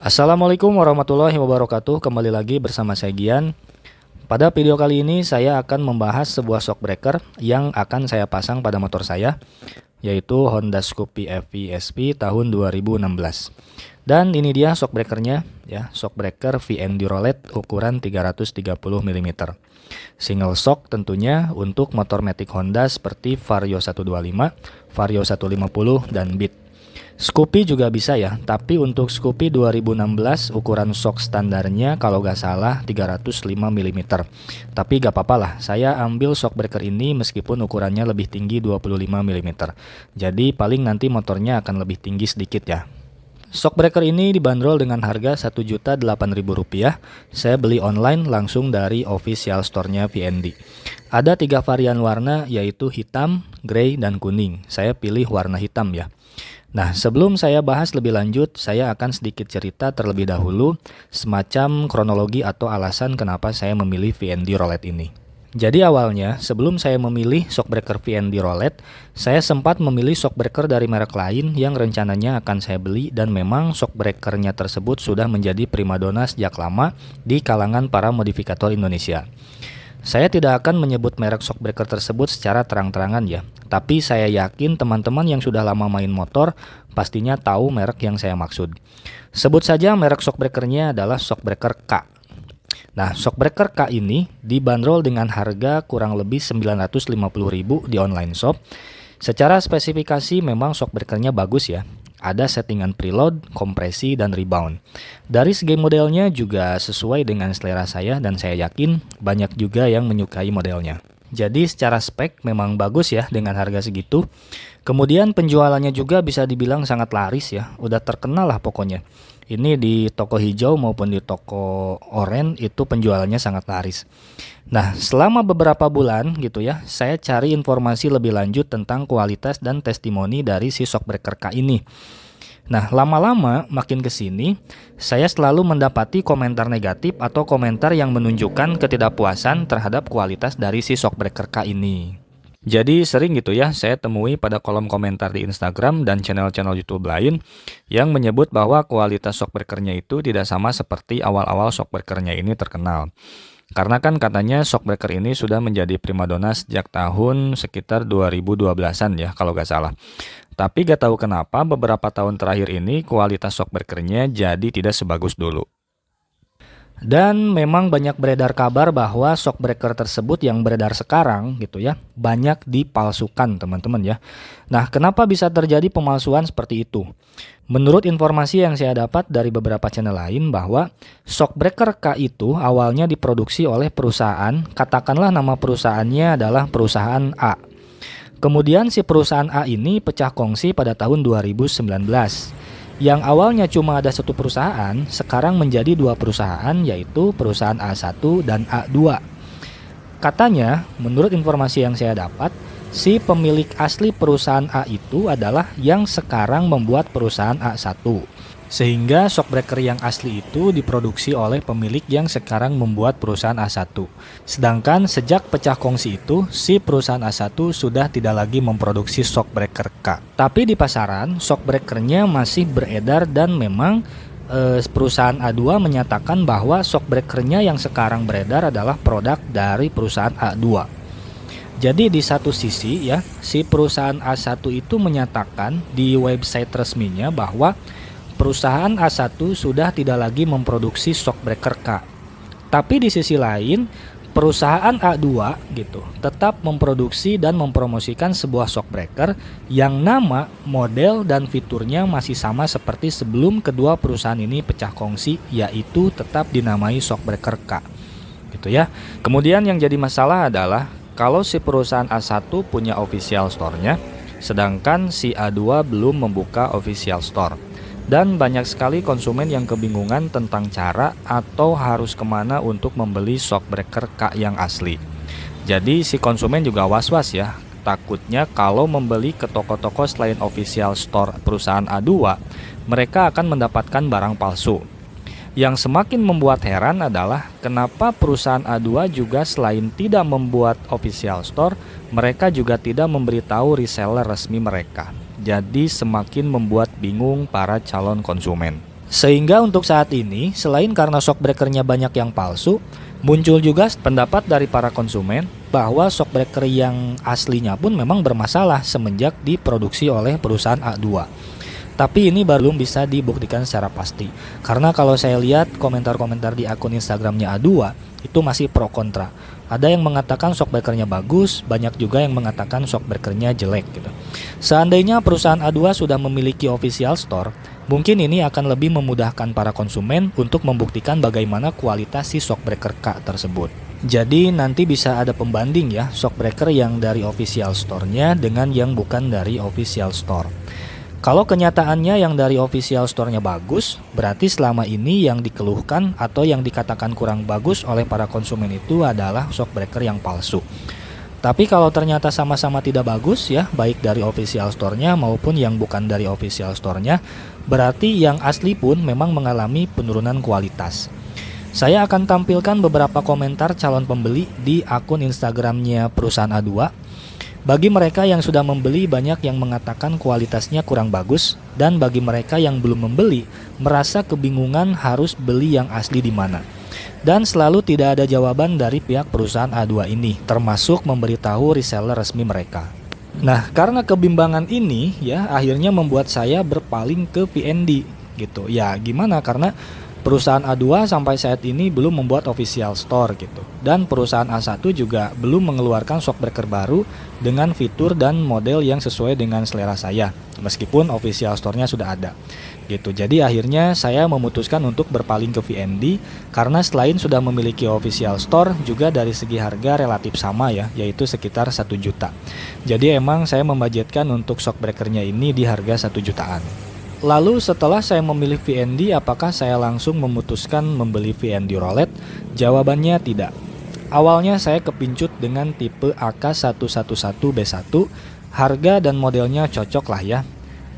Assalamualaikum warahmatullahi wabarakatuh. Kembali lagi bersama saya Gian. Pada video kali ini saya akan membahas sebuah shock breaker yang akan saya pasang pada motor saya, yaitu Honda Scoopy FV SP tahun 2016. Dan ini dia shock breakernya, ya, shock breaker VND Roulette ukuran 330 mm. Single shock tentunya untuk motor matic Honda seperti Vario 125, Vario 150 dan Beat. Scoopy juga bisa ya, tapi untuk Scoopy 2016 ukuran shock standarnya kalau gak salah 305 mm. Tapi gak apa-apa lah, saya ambil shock breaker ini meskipun ukurannya lebih tinggi 25 mm. Jadi paling nanti motornya akan lebih tinggi sedikit ya. Shock breaker ini dibanderol dengan harga Rp1.008.000. Saya beli online langsung dari official store-nya VND. Ada 3 varian warna yaitu hitam, grey, dan kuning. Saya pilih warna hitam ya. Nah, sebelum saya bahas lebih lanjut, saya akan sedikit cerita terlebih dahulu semacam kronologi atau alasan kenapa saya memilih VND Roulette ini. Jadi awalnya, sebelum saya memilih shockbreaker VND Roulette, saya sempat memilih shockbreaker dari merek lain yang rencananya akan saya beli dan memang shockbreakernya tersebut sudah menjadi primadona sejak lama di kalangan para modifikator Indonesia. Saya tidak akan menyebut merek shockbreaker tersebut secara terang-terangan ya, tapi saya yakin teman-teman yang sudah lama main motor pastinya tahu merek yang saya maksud. Sebut saja merek shockbreakernya adalah shockbreaker K. Nah, shockbreaker K ini dibanderol dengan harga kurang lebih Rp950.000 di online shop. Secara spesifikasi memang shockbreakernya bagus ya. Ada settingan preload, kompresi, dan rebound. Dari segi modelnya juga sesuai dengan selera saya dan saya yakin banyak juga yang menyukai modelnya. Jadi secara spek memang bagus ya dengan harga segitu. Kemudian penjualannya juga bisa dibilang sangat laris ya, udah terkenal lah pokoknya. Ini di toko hijau maupun di toko oranye itu penjualannya sangat laris. Nah, selama beberapa bulan gitu ya, saya cari informasi lebih lanjut tentang kualitas dan testimoni dari si shockbreaker K ini. Nah, lama-lama makin kesini, saya selalu mendapati komentar negatif atau komentar yang menunjukkan ketidakpuasan terhadap kualitas dari si shockbreaker K ini. Jadi sering gitu ya, saya temui pada kolom komentar di Instagram dan channel-channel YouTube lain yang menyebut bahwa kualitas shockbreakernya itu tidak sama seperti awal-awal shockbreakernya ini terkenal. Karena kan katanya shockbreaker ini sudah menjadi primadona sejak tahun sekitar 2012-an ya kalau gak salah. Tapi gak tahu kenapa beberapa tahun terakhir ini kualitas shockbreakernya jadi tidak sebagus dulu. Dan memang banyak beredar kabar bahwa shockbreaker tersebut yang beredar sekarang gitu ya, banyak dipalsukan teman-teman ya. Nah, kenapa bisa terjadi pemalsuan seperti itu? Menurut informasi yang saya dapat dari beberapa channel lain bahwa shockbreaker K itu awalnya diproduksi oleh perusahaan, katakanlah nama perusahaannya adalah perusahaan A. Kemudian si perusahaan A ini pecah kongsi pada tahun 2019. Yang awalnya cuma ada satu perusahaan, sekarang menjadi 2 perusahaan, yaitu perusahaan A1 dan A2. Katanya, menurut informasi yang saya dapat, si pemilik asli perusahaan A itu adalah yang sekarang membuat perusahaan A1. Sehingga shockbreaker yang asli itu diproduksi oleh pemilik yang sekarang membuat perusahaan A1. Sedangkan sejak pecah kongsi itu, si perusahaan A1 sudah tidak lagi memproduksi shockbreaker K. Tapi di pasaran, shockbreakernya masih beredar dan memang perusahaan A2 menyatakan bahwa shockbreakernya yang sekarang beredar adalah produk dari perusahaan A2. Jadi di satu sisi ya, si perusahaan A1 itu menyatakan di website resminya bahwa perusahaan A1 sudah tidak lagi memproduksi shockbreaker K. Tapi di sisi lain, perusahaan A2 gitu tetap memproduksi dan mempromosikan sebuah shockbreaker yang nama, model, dan fiturnya masih sama seperti sebelum kedua perusahaan ini pecah kongsi, yaitu tetap dinamai shockbreaker K. Gitu ya. Kemudian yang jadi masalah adalah kalau si perusahaan A1 punya official store-nya, sedangkan si A2 belum membuka official store. Dan banyak sekali konsumen yang kebingungan tentang cara atau harus kemana untuk membeli shockbreaker K yang asli. Jadi si konsumen juga was-was ya, takutnya kalau membeli ke toko-toko selain official store perusahaan A2, mereka akan mendapatkan barang palsu. Yang semakin membuat heran adalah kenapa perusahaan A2 juga selain tidak membuat official store, mereka juga tidak memberitahu reseller resmi mereka. Jadi semakin membuat bingung para calon konsumen. Sehingga untuk saat ini, selain karena shockbreakernya banyak yang palsu, muncul juga pendapat dari para konsumen bahwa shockbreaker yang aslinya pun memang bermasalah semenjak diproduksi oleh perusahaan A2. Tapi ini belum bisa dibuktikan secara pasti. Karena kalau saya lihat komentar-komentar di akun Instagramnya A2, itu masih pro kontra. Ada yang mengatakan shockbreakernya bagus, banyak juga yang mengatakan shockbreakernya jelek gitu. Seandainya perusahaan A2 sudah memiliki official store, mungkin ini akan lebih memudahkan para konsumen untuk membuktikan bagaimana kualitas si shockbreaker K tersebut. Jadi nanti bisa ada pembanding ya, shockbreaker yang dari official store-nya dengan yang bukan dari official store. Kalau kenyataannya yang dari official store-nya bagus, berarti selama ini yang dikeluhkan atau yang dikatakan kurang bagus oleh para konsumen itu adalah shockbreaker yang palsu. Tapi kalau ternyata sama-sama tidak bagus ya, baik dari official store-nya maupun yang bukan dari official store-nya, berarti yang asli pun memang mengalami penurunan kualitas. Saya akan tampilkan beberapa komentar calon pembeli di akun Instagramnya perusahaan A2. Bagi mereka yang sudah membeli, banyak yang mengatakan kualitasnya kurang bagus, dan bagi mereka yang belum membeli, merasa kebingungan harus beli yang asli di mana. Dan selalu tidak ada jawaban dari pihak perusahaan A2 ini, termasuk memberitahu reseller resmi mereka. Nah, karena kebimbangan ini ya akhirnya membuat saya berpaling ke VND gitu. Ya, gimana? Karena perusahaan A2 sampai saat ini belum membuat official store gitu. Dan perusahaan A1 juga belum mengeluarkan shockbreaker baru dengan fitur dan model yang sesuai dengan selera saya, meskipun official store-nya sudah ada gitu. Jadi akhirnya saya memutuskan untuk berpaling ke VND karena selain sudah memiliki official store, juga dari segi harga relatif sama ya, yaitu sekitar 1 juta. Jadi emang saya membudgetkan untuk shockbreakernya ini di harga 1 jutaan. Lalu setelah saya memilih VND, apakah saya langsung memutuskan membeli VND Rolet? Jawabannya tidak. Awalnya saya kepincut dengan tipe AK111B1, harga dan modelnya cocok lah ya.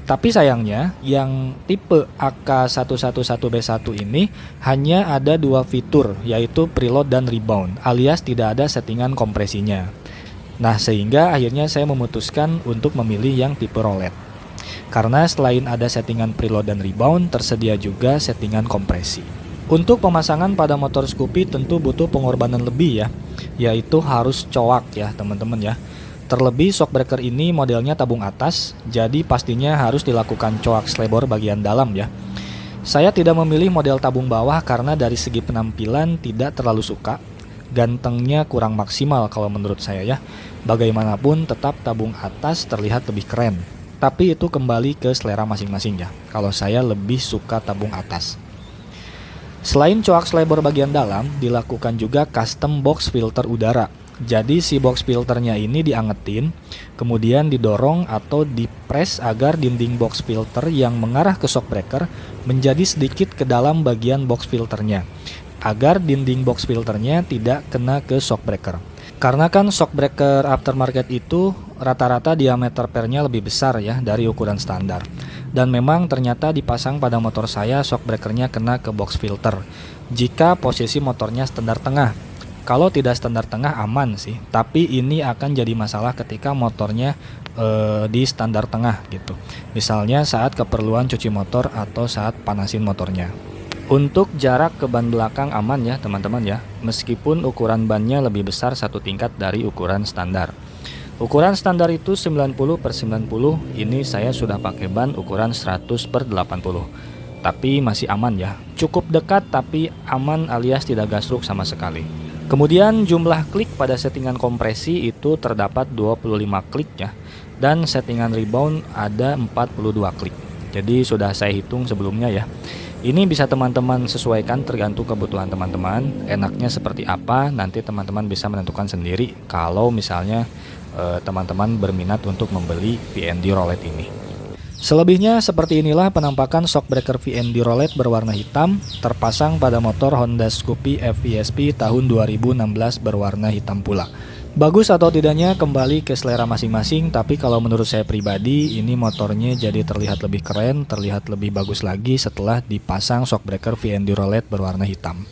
Tapi sayangnya yang tipe AK111B1 ini hanya ada 2 fitur, yaitu preload dan rebound, alias tidak ada settingan kompresinya. Nah, sehingga akhirnya saya memutuskan untuk memilih yang tipe Rolet. Karena selain ada settingan preload dan rebound, tersedia juga settingan kompresi. Untuk pemasangan pada motor Scoopy tentu butuh pengorbanan lebih ya, yaitu harus coak ya teman-teman ya. Terlebih shockbreaker ini modelnya tabung atas, jadi pastinya harus dilakukan coak slebor bagian dalam ya. Saya tidak memilih model tabung bawah karena dari segi penampilan tidak terlalu suka, gantengnya kurang maksimal kalau menurut saya ya. Bagaimanapun tetap tabung atas terlihat lebih keren. Tapi itu kembali ke selera masing-masing ya. Kalau saya lebih suka tabung atas. Selain coak slebor bagian dalam, dilakukan juga custom box filter udara. Jadi si box filternya ini diangetin, kemudian didorong atau dipres agar dinding box filter yang mengarah ke shockbreaker menjadi sedikit ke dalam bagian box filternya, agar dinding box filternya tidak kena ke shockbreaker. Karena kan shockbreaker aftermarket itu rata-rata diameter pernya lebih besar ya dari ukuran standar. Dan memang ternyata dipasang pada motor saya shockbreakernya kena ke box filter jika posisi motornya standar tengah. Kalau tidak standar tengah aman sih, tapi ini akan jadi masalah ketika motornya di standar tengah gitu. Misalnya saat keperluan cuci motor atau saat panasin motornya. Untuk jarak ke ban belakang aman ya teman-teman ya, meskipun ukuran bannya lebih besar 1 tingkat dari ukuran standar. Ukuran standar itu 90/90, ini saya sudah pakai ban ukuran 100/80. Tapi masih aman ya, cukup dekat tapi aman alias tidak gasruk sama sekali. Kemudian jumlah klik pada settingan kompresi itu terdapat 25 klik ya, dan settingan rebound ada 42 klik. Jadi sudah saya hitung sebelumnya ya. Ini bisa teman-teman sesuaikan tergantung kebutuhan teman-teman, enaknya seperti apa, nanti teman-teman bisa menentukan sendiri kalau misalnya teman-teman berminat untuk membeli VND Rolet ini. Selebihnya seperti inilah penampakan shockbreaker VND Rolet berwarna hitam terpasang pada motor Honda Scoopy FESP tahun 2016 berwarna hitam pula. Bagus atau tidaknya kembali ke selera masing-masing, tapi kalau menurut saya pribadi ini motornya jadi terlihat lebih keren, terlihat lebih bagus lagi setelah dipasang shockbreaker VND Rolet berwarna hitam.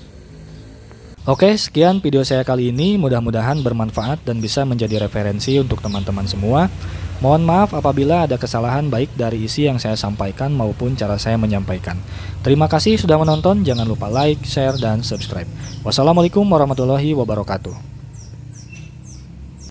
Oke, sekian video saya kali ini, mudah-mudahan bermanfaat dan bisa menjadi referensi untuk teman-teman semua. Mohon maaf apabila ada kesalahan baik dari isi yang saya sampaikan maupun cara saya menyampaikan. Terima kasih sudah menonton, jangan lupa like, share, dan subscribe. Wassalamualaikum warahmatullahi wabarakatuh.